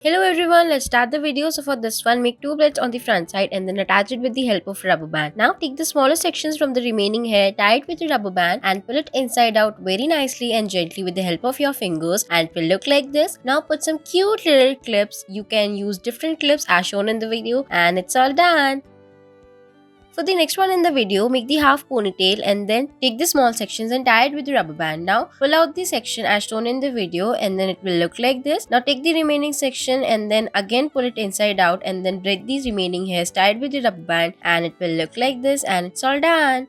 Hello everyone, let's start the video. So for this one, make two braids on the front side and then attach it with the help of rubber band. Now take the smaller sections from the remaining hair, tie it with the rubber band and pull it inside out very nicely and gently with the help of your fingers, and it will look like this. Now put some cute little clips. You can use different clips as shown in the video, and it's all done. For the next one in the video, make the half ponytail and then take the small sections and tie it with the rubber band. Now pull out the section as shown in the video and then it will look like this. Now take the remaining section and then again pull it inside out and then braid these remaining hairs tied with the rubber band, and it will look like this, and it's all done.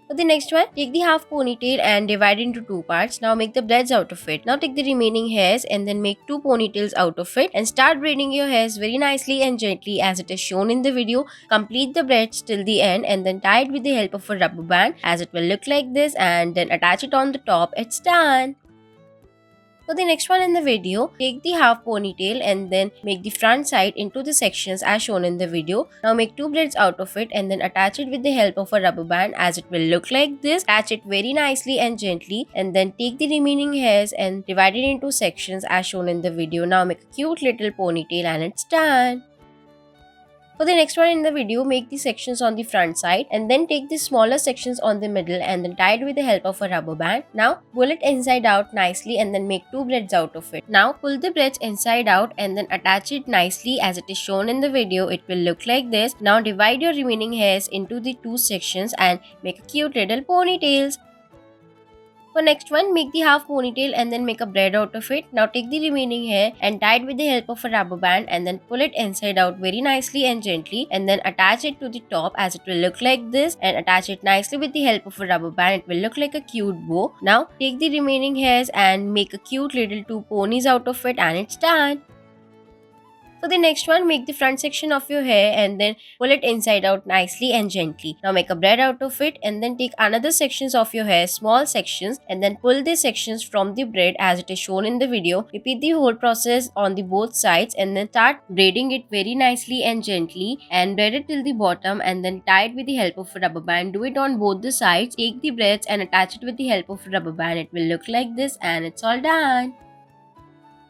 For the next one, take the half ponytail and divide it into two parts. Now make the braids out of it. Now take the remaining hairs and then make two ponytails out of it and start braiding your hairs very nicely and gently as it is shown in the video. Complete the braids till the end and then tie it with the help of a rubber band as it will look like this, and then attach it on the top. It's done. For the next one in the video, take the half ponytail and then make the front side into the sections as shown in the video. Now make two braids out of it and then attach it with the help of a rubber band as it will look like this. Attach it very nicely and gently and then take the remaining hairs and divide it into sections as shown in the video. Now make a cute little ponytail and it's done. For the next one in the video, make the sections on the front side and then take the smaller sections on the middle and then tie it with the help of a rubber band. Now pull it inside out nicely and then make two braids out of it. Now pull the braids inside out and then attach it nicely as it is shown in the video. It will look like this. Now divide your remaining hairs into the two sections and make a cute little ponytails. For next one, make the half ponytail and then make a braid out of it. Now take the remaining hair and tie it with the help of a rubber band and then pull it inside out very nicely and gently and then attach it to the top as it will look like this, and attach it nicely with the help of a rubber band. It will look like a cute bow. Now take the remaining hairs and make a cute little two ponies out of it, and it's done. For the next one, make the front section of your hair and then pull it inside out nicely and gently. Now make a braid out of it and then take another sections of your hair, small sections, and then pull the sections from the braid as it is shown in the video. Repeat the whole process on the both sides and then start braiding it very nicely and gently and braid it till the bottom and then tie it with the help of a rubber band. Do it on both the sides. Take the braids and attach it with the help of a rubber band. It will look like this, and it's all done.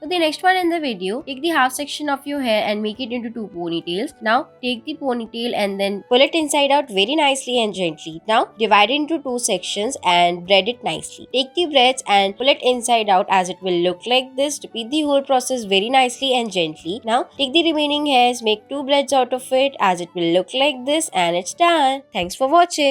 For the next one in the video, take the half section of your hair and make it into two ponytails. Now take the ponytail and then pull it inside out very nicely and gently. Now divide it into two sections and braid it nicely. Take the braids and pull it inside out as it will look like this. Repeat the whole process very nicely and gently. Now take the remaining hairs, make two braids out of it as it will look like this, and it's done. Thanks for watching.